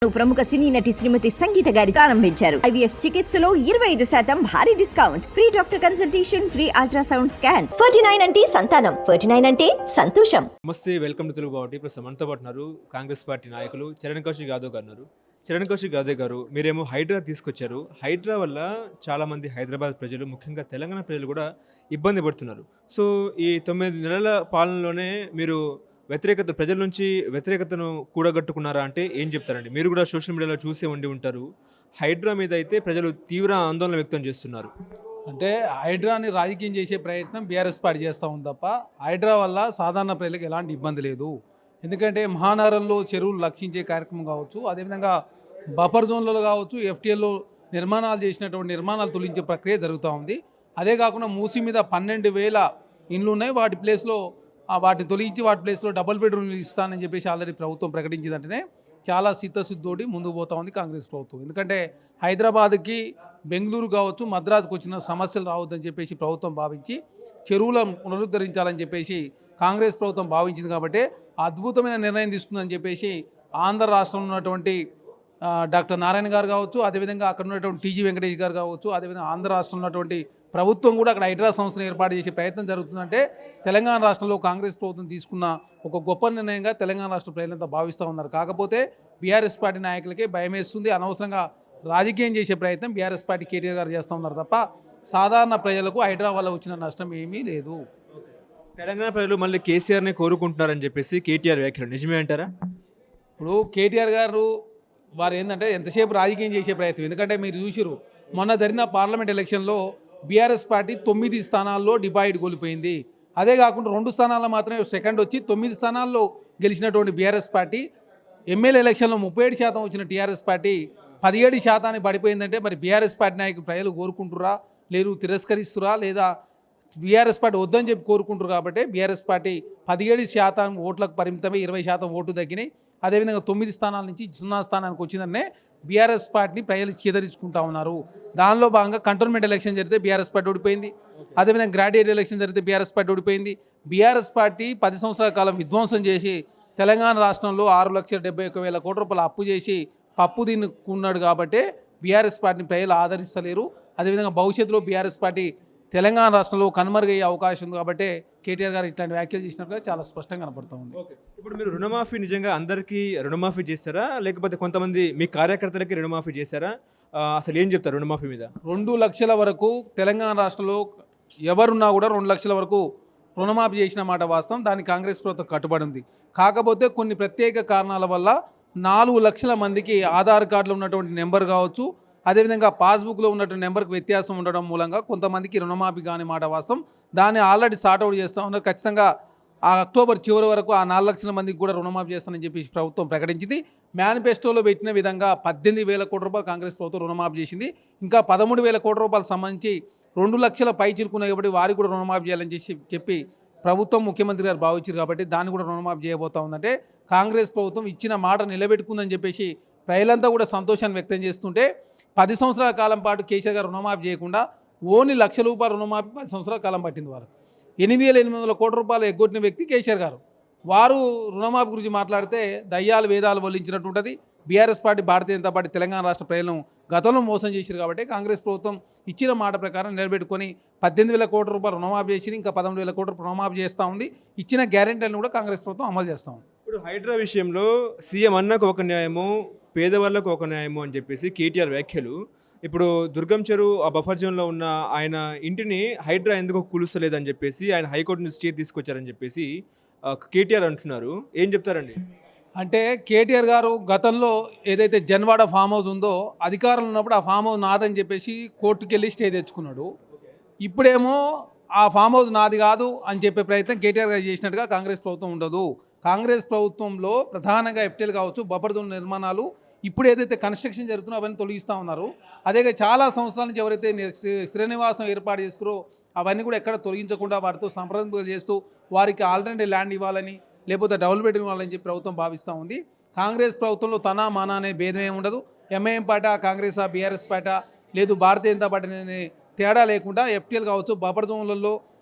ప్రముఖ సినీ నటి శ్రీమతి సంగీత గారి ప్రారంభించారు. IVF చికిత్సలో 25% భారీ discount, free doctor consultation, free ultrasound scan. 49 అంటే సంతానం, 49 అంటే సంతోషం. నమస్తే, వెల్కమ్ టు తెలుగు బావటి. ఇప్పుడు మనతో పాటు ఉన్నారు కాంగ్రెస్ పార్టీ నాయకులు చరణ్ కౌశిక్ యాదవ్ గారు ఉన్నారు. చరణ్ కౌశిక్ యాదవ్ గారు, మీరేమో హైడ్రా తీసుకొచ్చారు. హైడ్రా వల్ల చాలామంది హైదరాబాద్ ప్రజలు, ముఖ్యంగా తెలంగాణ ప్రజలు కూడా ఇబ్బంది పడుతున్నారు. సో ఈ 9 నెలల పాలనలోనే మీరు ప్రజల నుంచి వ్యతిరేకతను కూడగట్టుకున్నారా అంటే ఏం చెప్తారండి? మీరు కూడా సోషల్ మీడియాలో చూసే ఉండి ఉంటారు. హైడ్రా మీద అయితే ప్రజలు తీవ్ర ఆందోళన వ్యక్తం చేస్తున్నారు. అంటే హైడ్రాని రాజకీయం చేసే ప్రయత్నం బీఆర్ఎస్ పార్టీ చేస్తూ ఉంది తప్ప హైడ్రా వల్ల సాధారణ ప్రజలకు ఎలాంటి ఇబ్బంది లేదు. ఎందుకంటే మహానగరంలో చెరువులు రక్షించే కార్యక్రమం కావచ్చు, అదేవిధంగా బఫర్ జోన్లలో కావచ్చు, ఎఫ్టీఎల్లో నిర్మాణాలు చేసినటువంటి నిర్మాణాలు తొలగించే ప్రక్రియ జరుగుతూ ఉంది. అదే కాకుండా మూసి మీద 12,000 ఇండ్లు ఉన్నాయి. వాటి ప్లేస్లో వాటిని తొలగించి వాటి ప్లేస్లో డబుల్ బెడ్రూమ్లు ఇస్తానని చెప్పేసి ఆల్రెడీ ప్రభుత్వం ప్రకటించిందంటేనే చాలా సిద్ధశుద్ధోడి ముందుకు పోతా ఉంది కాంగ్రెస్ ప్రభుత్వం. ఎందుకంటే హైదరాబాద్కి, బెంగళూరు కావచ్చు, మద్రాసుకు వచ్చిన సమస్యలు రావద్దని చెప్పేసి ప్రభుత్వం భావించి చెరువులను పునరుద్ధరించాలని చెప్పేసి కాంగ్రెస్ ప్రభుత్వం భావించింది. కాబట్టి అద్భుతమైన నిర్ణయం తీసుకుందని చెప్పేసి ఆంధ్ర రాష్ట్రంలో ఉన్నటువంటి డాక్టర్ నారాయణ గారు కావచ్చు, అదేవిధంగా అక్కడ ఉన్నటువంటి టీజీ వెంకటేష్ గారు కావచ్చు, అదేవిధంగా ఆంధ్ర రాష్ట్రంలో ఉన్నటువంటి ప్రభుత్వం కూడా అక్కడ హైడ్రా సంస్థను ఏర్పాటు చేసే ప్రయత్నం జరుగుతుందంటే తెలంగాణ రాష్ట్రంలో కాంగ్రెస్ ప్రభుత్వం తీసుకున్న ఒక గొప్ప నిర్ణయంగా తెలంగాణ రాష్ట్ర ప్రజలంతా భావిస్తూ ఉన్నారు. కాకపోతే బీఆర్ఎస్ పార్టీ నాయకులకే భయం వేస్తుంది. అనవసరంగా రాజకీయం చేసే ప్రయత్నం బీఆర్ఎస్ పార్టీ కేటీఆర్ గారు చేస్తూ ఉన్నారు తప్ప సాధారణ ప్రజలకు హైడ్రా వల్ల వచ్చిన నష్టం ఏమీ లేదు. తెలంగాణ ప్రజలు మళ్ళీ కేసీఆర్ని కోరుకుంటున్నారని చెప్పేసి కేటీఆర్ వ్యాఖ్యలు నిజమే అంటారా? ఇప్పుడు కేటీఆర్ గారు వారు ఏంటంటే ఎంతసేపు రాజకీయం చేసే ప్రయత్నం. ఎందుకంటే మీరు చూసిరు, మొన్న జరిగిన పార్లమెంట్ ఎలక్షన్లో బీఆర్ఎస్ పార్టీ 9 స్థానాల్లో డిపాజిట్ కోల్పోయింది. అదే కాకుండా 2 స్థానాల్లో మాత్రమే సెకండ్ వచ్చి 9 స్థానాల్లో గెలిచినటువంటి బీఆర్ఎస్ పార్టీ ఎమ్మెల్యే ఎలక్షన్లో 37% వచ్చిన టీఆర్ఎస్ పార్టీ 17% పడిపోయిందంటే మరి బీఆర్ఎస్ పార్టీ నాయకులు ప్రజలు కోరుకుంటురా లేరు తిరస్కరిస్తురా లేదా బీఆర్ఎస్ పార్టీ వద్దని చెప్పి కోరుకుంటారు. కాబట్టి బీఆర్ఎస్ పార్టీ 17% ఓట్లకు పరిమితమై 20% ఓటు తగ్గినాయి. అదేవిధంగా 9 స్థానాల నుంచి 0 స్థానానికి వచ్చిందనే బీఆర్ఎస్ పార్టీని ప్రజలు చీదరించుకుంటా ఉన్నారు. దానిలో భాగంగా కంటోన్మెంట్ ఎలక్షన్ జరిగితే బీఆర్ఎస్ పార్టీ ఓడిపోయింది. అదేవిధంగా గ్రాడ్యుయేట్ ఎలక్షన్ జరిగితే బీఆర్ఎస్ పార్టీ ఓడిపోయింది. బీఆర్ఎస్ పార్టీ 10 సంవత్సరాల కాలం విధ్వంసం చేసి తెలంగాణ రాష్ట్రంలో 6,71,000 కోట్ల రూపాయలు అప్పు చేసి పప్పు తినుకున్నాడు. కాబట్టి బీఆర్ఎస్ పార్టీని ప్రజలు ఆదరిస్తలేరు. అదేవిధంగా భవిష్యత్తులో బీఆర్ఎస్ పార్టీ తెలంగాణ రాష్ట్రంలో కనుమరుగయ్యే అవకాశం ఉంది. కాబట్టి కేటీఆర్ గారు ఇట్లాంటి వ్యాఖ్యలు చేసినట్టుగా చాలా స్పష్టంగా కనపడుతూ ఉంది. ఇప్పుడు మీరు రుణమాఫీ నిజంగా అందరికీ రుణమాఫీ చేస్తారా, లేకపోతే కొంతమంది మీ కార్యకర్తలకి రుణమాఫీ చేస్తారా? అసలు ఏం చెప్తారు రుణమాఫీ మీద? 2 లక్షల వరకు తెలంగాణ రాష్ట్రంలో ఎవరున్నా కూడా 2 లక్షల వరకు రుణమాఫీ చేసిన మాట వాస్తవం. దానికి కాంగ్రెస్ ప్రభుత్వం కట్టుబడి ఉంది. కాకపోతే కొన్ని ప్రత్యేక కారణాల వల్ల 4 లక్షల మందికి ఆధార్ కార్డులో ఉన్నటువంటి నెంబర్ కావచ్చు, అదేవిధంగా పాస్బుక్లో ఉన్నటువంటి నెంబర్కి వ్యత్యాసం ఉండడం మూలంగా కొంతమందికి రుణమాఫీ కాని మాట వాస్తవం. దాన్ని ఆల్రెడీ సార్ట్అవుట్ చేస్తూ ఉన్నారు. ఖచ్చితంగా ఆ అక్టోబర్ చివరి వరకు ఆ 4 లక్షల మందికి కూడా రుణమాఫీ చేస్తానని చెప్పి ప్రభుత్వం ప్రకటించింది. మేనిఫెస్టోలో పెట్టిన విధంగా 18,000 కోట్ల రూపాయలు కాంగ్రెస్ ప్రభుత్వం రుణమాఫీ చేసింది. ఇంకా 13,000 కోట్ల రూపాయలు సంబంధించి 2 లక్షల పై చిరుకున్నాయి కాబట్టి వారికి కూడా రుణమాఫీ చేయాలని చెప్పి ప్రభుత్వం, ముఖ్యమంత్రి గారు భావించారు. కాబట్టి దాన్ని కూడా రుణమాఫీ చేయబోతా ఉందంటే కాంగ్రెస్ ప్రభుత్వం ఇచ్చిన మాట నిలబెట్టుకుందని చెప్పేసి ప్రజలంతా కూడా సంతోషాన్ని వ్యక్తం చేస్తుంటే 10 సంవత్సరాల కాలం పాటు కేసీఆర్ గారు రుణమాఫీ చేయకుండా ఓన్లీ ₹1,00,000 రుణమాఫీ 10 సంవత్సరాల కాలం పట్టింది. వారు 8,800 కోట్ల రూపాయలు ఎగ్గొట్టిన వ్యక్తి కేసీఆర్ గారు. వారు రుణమాఫీ గురించి మాట్లాడితే దయ్యాలు వేదాలు వల్లించినట్టు ఉంటుంది. BRS party, Bharatiya Janata party Telangana రాష్ట్ర ప్రజలను గతంలో మోసం చేశారు. కాబట్టి కాంగ్రెస్ ప్రభుత్వం ఇచ్చిన మాట ప్రకారం నిలబెట్టుకొని 18,000 కోట్ల రూపాయలు రుణమాఫీ చేసి ఇంకా 13,000 కోట్ల రుణమాఫీ చేస్తూ ఉంది. ఇచ్చిన గ్యారెంటీలను కూడా కాంగ్రెస్ ప్రభుత్వం అమలు చేస్తూ ఉంది. ఇప్పుడు హైడ్రా విషయంలో సీఎం అన్నకు ఒక న్యాయము, పేదవాళ్ళకు ఒక న్యాయము అని చెప్పేసి కేటీఆర్ వ్యాఖ్యలు. ఇప్పుడు దుర్గం చెరువు ఆ బఫర్ జోన్లో ఉన్న ఆయన ఇంటిని హైడ్రా ఎందుకు కూలుస్తలేదని చెప్పేసి ఆయన హైకోర్టు నుంచి స్టే తీసుకొచ్చారని చెప్పేసి కేటీఆర్ అంటున్నారు. ఏం చెప్తారండి? అంటే కేటీఆర్ గారు గతంలో ఏదైతే జన్వాడ ఫామ్ హౌస్ ఉందో అధికారంలో ఉన్నప్పుడు ఆ ఫామ్ హౌస్ నాదని చెప్పేసి కోర్టుకు వెళ్ళి స్టే తెచ్చుకున్నాడు. ఇప్పుడేమో ఆ ఫామ్ హౌస్ నాది కాదు అని చెప్పే ప్రయత్నం కేటీఆర్ గారు చేసినట్టుగా కాంగ్రెస్ ప్రభుత్వం ఉండదు. కాంగ్రెస్ ప్రభుత్వంలో ప్రధానంగా ఎఫ్టీఎల్ కావచ్చు, బఫర్ జోన్ నిర్మాణాలు ఇప్పుడు ఏదైతే కన్స్ట్రక్షన్ జరుగుతుందో అవన్నీ తొలగిస్తూ ఉన్నారు. అదే చాలా సంవత్సరాల నుంచి ఎవరైతే శ్రీనివాసం ఏర్పాటు చేసుకురో అవన్నీ కూడా ఎక్కడ తొలగించకుండా వారితో సంప్రదింపులు చేస్తూ వారికి ఆల్టర్నేటివ్ ల్యాండ్ ఇవ్వాలని, లేకపోతే డబుల్ బెడ్రూమ్ ఇవ్వాలని చెప్పి ప్రభుత్వం భావిస్తూ ఉంది. కాంగ్రెస్ ప్రభుత్వంలో తన మాన అనే భేదం ఏమి ఉండదు. MIM party, Congress, BRS party లేదు భారతీయ జనతా పార్టీ అనే తేడా లేకుండా ఎఫ్టీఎల్ కావచ్చు, బఫర్ జోన్లలో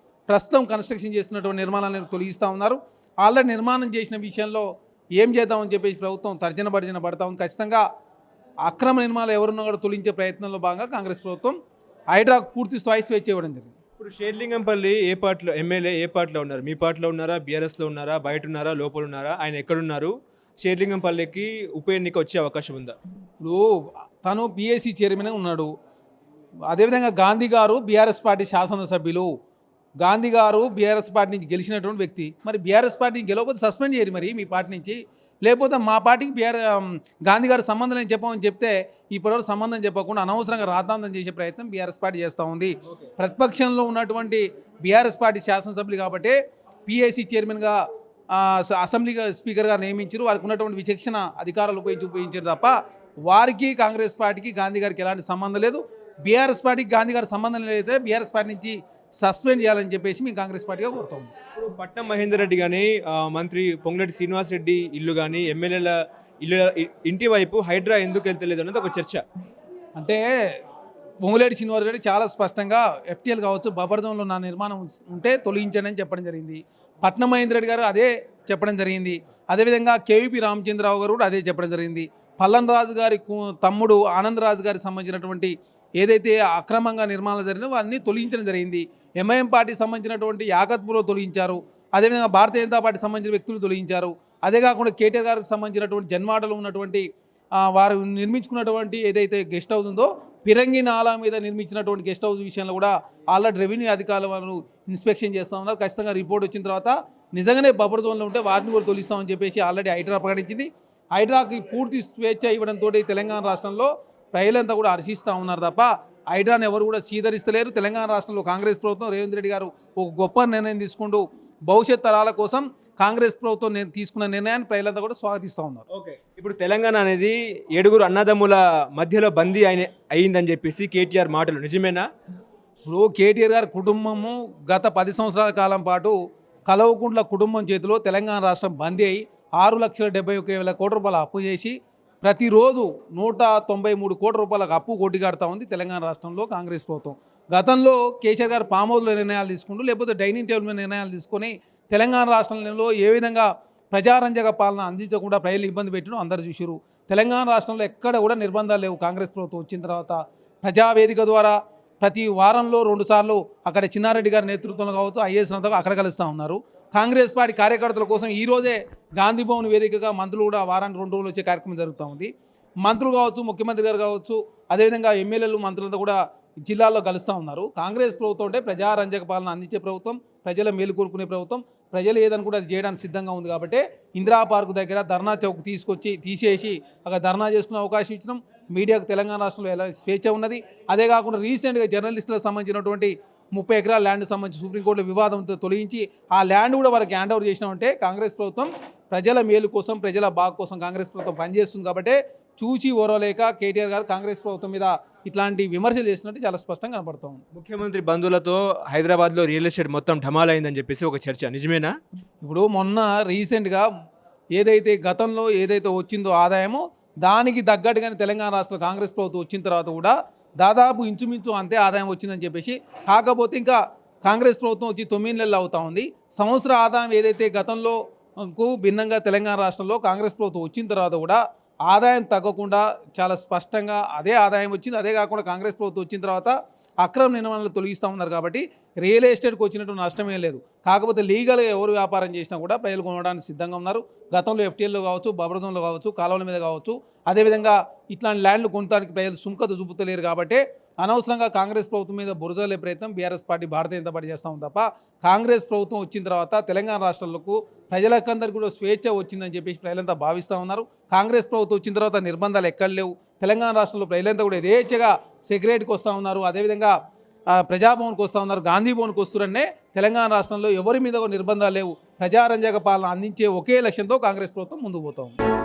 ప్రస్తుతం కన్స్ట్రక్షన్ చేస్తున్నటువంటి నిర్మాణాలను తొలగిస్తూ ఉన్నారు. ఆల్రెడీ నిర్మాణం చేసిన విషయంలో ఏం చేద్దామని చెప్పేసి ప్రభుత్వం తర్జన భర్జన పడతా ఉంది. ఖచ్చితంగా అక్రమ నిర్మాణాలు ఎవరున్నా కూడా తొలగించే ప్రయత్నంలో భాగంగా కాంగ్రెస్ ప్రభుత్వం హైడ్రాకు పూర్తి స్థాయి స్వేచ్ఛ ఇవ్వడం జరిగింది. ఇప్పుడు షేర్లింగంపల్లి ఏ పార్టీలో ఎమ్మెల్యే ఏ పార్టీలో ఉన్నారు? మీ పార్టీలో ఉన్నారా, బీఆర్ఎస్లో ఉన్నారా, బయట ఉన్నారా, లోపల ఉన్నారా? ఆయన ఎక్కడున్నారు? షేర్లింగంపల్లికి ఉప ఎన్నిక వచ్చే అవకాశం ఉందా? ఇప్పుడు తను పిఏసీ చైర్మన్గా ఉన్నాడు. అదేవిధంగా గాంధీ గారు బీఆర్ఎస్ పార్టీ శాసనసభ్యులు. గాంధీ గారు బీఆర్ఎస్ పార్టీ నుంచి గెలిచినటువంటి వ్యక్తి. మరి బీఆర్ఎస్ పార్టీ నుంచి గెలవకపోతే సస్పెండ్ చేయరు మరి మీ పార్టీ నుంచి. లేకపోతే మా పార్టీకి గాంధీ గారు సంబంధం లేని చెప్పమని చెప్తే ఇప్పటివరకు సంబంధం చెప్పకుండా అనవసరంగా రాద్ధాంతం చేసే ప్రయత్నం బీఆర్ఎస్ పార్టీ చేస్తూ ఉంది. ప్రతిపక్షంలో ఉన్నటువంటి బీఆర్ఎస్ పార్టీ శాసనసభ్యులు కాబట్టి పిఏసీ చైర్మన్గా అసెంబ్లీ స్పీకర్గా నియమించారు. వారికి ఉన్నటువంటి విచక్షణ అధికారాలు ఉపయోగించారు తప్ప వారికి కాంగ్రెస్ పార్టీకి గాంధీ గారికి ఎలాంటి సంబంధం లేదు. బీఆర్ఎస్ పార్టీకి గాంధీ గారి సంబంధం లేదైతే బీఆర్ఎస్ పార్టీ నుంచి సస్పెండ్ చేయాలని చెప్పేసి మేము కాంగ్రెస్ పార్టీగా కోరుతాం. ఇప్పుడు పట్నం మహేందర్ రెడ్డి కానీ మంత్రి పొంగులేటి శ్రీనివాస్ రెడ్డి ఇల్లు కానీ ఎమ్మెల్యేల ఇల్లు ఇంటి వైపు హైడ్రా ఎందుకు వెళ్తలేదు అనేది ఒక చర్చ. అంటే పొంగులేటి శ్రీనివాస్ రెడ్డి చాలా స్పష్టంగా ఎఫ్టీఎల్ కావచ్చు బఫర్ జోన్లో నా నిర్మాణం ఉంటే తొలగించండి అని చెప్పడం జరిగింది. పట్నం మహేందర్ రెడ్డి గారు అదే చెప్పడం జరిగింది. అదేవిధంగా కేవీపీ రామచంద్రరావు గారు కూడా అదే చెప్పడం జరిగింది. పల్లన్ రాజు గారి తమ్ముడు ఆనందరాజు గారికి సంబంధించినటువంటి ఏదైతే అక్రమంగా నిర్మాణాలు జరిగినా వారిని తొలగించడం జరిగింది. ఎంఐఎం పార్టీకి సంబంధించినటువంటి యాకత్పూర్లో తొలగించారు. అదేవిధంగా భారతీయ జనతా పార్టీకి సంబంధించిన వ్యక్తులు తొలగించారు. అదే కాకుండా కేటీఆర్ గారికి సంబంధించినటువంటి జన్మాటలో ఉన్నటువంటి వారు నిర్మించుకున్నటువంటి ఏదైతే గెస్ట్ హౌస్ ఉందో పిరంగి నాలా మీద నిర్మించినటువంటి గెస్ట్ హౌస్ విషయంలో కూడా ఆల్రెడీ రెవెన్యూ అధికారులు వాళ్ళు ఇన్స్పెక్షన్ చేస్తూ ఉన్నారు. ఖచ్చితంగా రిపోర్ట్ వచ్చిన తర్వాత నిజంగానే బఫర్ జోన్లో ఉంటే వారిని కూడా తొలగిస్తామని చెప్పేసి ఆల్రెడీ హైడ్రా ప్రకటించింది. హైడ్రాకి పూర్తి స్వేచ్ఛ ఇవ్వడంతో తెలంగాణ రాష్ట్రంలో ప్రజలంతా కూడా హర్షిస్తూ ఉన్నారు తప్ప హైడ్రాని ఎవరు కూడా చీదరిస్తలేరు. తెలంగాణ రాష్ట్రంలో కాంగ్రెస్ ప్రభుత్వం రేవంత్ రెడ్డి గారు ఒక గొప్ప నిర్ణయం తీసుకుంటూ భవిష్యత్ తరాల కోసం కాంగ్రెస్ ప్రభుత్వం తీసుకున్న నిర్ణయాన్ని ప్రజలంతా కూడా స్వాగతిస్తూ ఉన్నారు. ఓకే, ఇప్పుడు తెలంగాణ అనేది 7 అన్నదమ్ముల మధ్యలో బందీ అయిందని చెప్పేసి కేటీఆర్ మాటలు నిజమేనా? ఇప్పుడు కేటీఆర్ గారి కుటుంబము గత 10 సంవత్సరాల కాలం పాటు కల్వకుంట్ల కుటుంబం చేతిలో తెలంగాణ రాష్ట్రం బందీ అయి 6,71,000 కోట్ల రూపాయల అప్పు చేసి ప్రతిరోజు 193 కోట్ల రూపాయలకు అప్పు కొట్టిగాడుతూ ఉంది తెలంగాణ రాష్ట్రంలో కాంగ్రెస్ ప్రభుత్వం. గతంలో కేసీఆర్ గారు ఫామ్ హౌస్లో నిర్ణయాలు తీసుకుంటూ లేకపోతే డైనింగ్ టేబుల్ మీద నిర్ణయాలు తీసుకొని తెలంగాణ రాష్ట్రంలో ఏ విధంగా ప్రజారంజక పాలన అందించకుండా ప్రజలు ఇబ్బంది పెట్టడం అందరూ చూసారు. తెలంగాణ రాష్ట్రంలో ఎక్కడ కూడా నిర్బంధాలు లేవు. కాంగ్రెస్ ప్రభుత్వం వచ్చిన తర్వాత ప్రజావేదిక ద్వారా ప్రతి వారంలో 2 సార్లు అక్కడ చిన్నారెడ్డి గారి నేతృత్వంలో కావచ్చు ఐఏఎస్ అంతా అక్కడ కలుస్తూ ఉన్నారు. కాంగ్రెస్ పార్టీ కార్యకర్తల కోసం ఈరోజే గాంధీ భవన్ వేదికగా మంత్రులు కూడా వారానికి 2 రోజులు వచ్చే కార్యక్రమం జరుగుతూ ఉంది. మంత్రులు కావచ్చు, ముఖ్యమంత్రి గారు కావచ్చు, అదేవిధంగా ఎమ్మెల్యేలు మంత్రులతో కూడా జిల్లాల్లో కలుస్తూ ఉన్నారు. కాంగ్రెస్ ప్రభుత్వం అంటే ప్రజారంజక పాలన అందించే ప్రభుత్వం, ప్రజల మేలు కోరుకునే ప్రభుత్వం. ప్రజలు ఏదని కూడా అది చేయడానికి సిద్ధంగా ఉంది కాబట్టి ఇందిరా పార్క్ దగ్గర ధర్నా చౌక్ తీసేసి అక్కడ ధర్నా చేసుకునే అవకాశం ఇచ్చినాం. మీడియాకు తెలంగాణ రాష్ట్రంలో ఎలా స్వేచ్ఛ ఉన్నది. అదే కాకుండా రీసెంట్గా జర్నలిస్టులకు సంబంధించినటువంటి 30 ఎకరాల ల్యాండ్ సంబంధించి సుప్రీంకోర్టులో వివాదంతో తొలగించి ఆ ల్యాండ్ కూడా వాళ్ళకి హ్యాండ్ ఓవర్ చేసినామంటే కాంగ్రెస్ ప్రభుత్వం ప్రజల మేలు కోసం, ప్రజల బాగు కోసం కాంగ్రెస్ ప్రభుత్వం పనిచేస్తుంది. కాబట్టి చూచి ఓరలేక కేటీఆర్ గారు కాంగ్రెస్ ప్రభుత్వం మీద ఇట్లాంటి విమర్శలు చేసినట్టు చాలా స్పష్టంగా కనబడుతుంది. ముఖ్యమంత్రి బంధువులతో హైదరాబాద్లో రియల్ ఎస్టేట్ మొత్తం ఢమాల్ అయిందని చెప్పేసి ఒక చర్చ నిజమేనా? ఇప్పుడు మొన్న రీసెంట్గా ఏదైతే గతంలో ఏదైతే వచ్చిందో ఆదాయమో దానికి తగ్గట్టుగానే తెలంగాణ రాష్ట్ర కాంగ్రెస్ ప్రభుత్వం వచ్చిన తర్వాత కూడా దాదాపు ఇంచుమించు అంతే ఆదాయం వచ్చిందని చెప్పేసి, కాకపోతే ఇంకా కాంగ్రెస్ ప్రభుత్వం వచ్చి 9 నెలలు అవుతా ఉంది. సంవత్సర ఆదాయం ఏదైతే గతంలో భిన్నంగా తెలంగాణ రాష్ట్రంలో కాంగ్రెస్ ప్రభుత్వం వచ్చిన తర్వాత కూడా ఆదాయం తగ్గకుండా చాలా స్పష్టంగా అదే ఆదాయం వచ్చింది. అదే కాకుండా కాంగ్రెస్ ప్రభుత్వం వచ్చిన తర్వాత అక్రమ నిర్మాణాలు తొలగిస్తూ ఉన్నారు కాబట్టి రియల్ ఎస్టేట్కి వచ్చినట్టు నష్టమే లేదు. కాకపోతే లీగల్గా ఎవరు వ్యాపారం చేసినా కూడా ప్రజలు కొనడానికి సిద్ధంగా ఉన్నారు. గతంలో ఎఫ్టీఎల్లో కావచ్చు, బఫర్ జోన్లో కావచ్చు, కాలువల మీద కావచ్చు, అదేవిధంగా ఇట్లాంటి ల్యాండ్లు కొనడానికి ప్రజలు సుంకత చూపుతలేరు. కాబట్టి అనవసరంగా కాంగ్రెస్ ప్రభుత్వం మీద బురదలే ప్రయత్నం BRS party, Bharatiya Janata party చేస్తాం తప్ప కాంగ్రెస్ ప్రభుత్వం వచ్చిన తర్వాత తెలంగాణ రాష్ట్రాలకు ప్రజలకందరికీ కూడా స్వేచ్ఛ వచ్చిందని చెప్పేసి ప్రజలంతా భావిస్తూ ఉన్నారు. కాంగ్రెస్ ప్రభుత్వం వచ్చిన తర్వాత నిర్బంధాలు ఎక్కడ లేవు. తెలంగాణ రాష్ట్రంలో ప్రజలంతా కూడా యథేచ్ఛగా సెక్రటరీకి వస్తూ ఉన్నారు. అదేవిధంగా ప్రజాభవన్కి వస్తూ ఉన్నారు, గాంధీ భవన్కి వస్తున్నారనే తెలంగాణ రాష్ట్రంలో ఎవరి మీద నిర్బంధాలు లేవు. ప్రజారంజక పాలన అందించే ఒకే లక్ష్యంతో కాంగ్రెస్ ప్రభుత్వం ముందుకు పోతా ఉంది.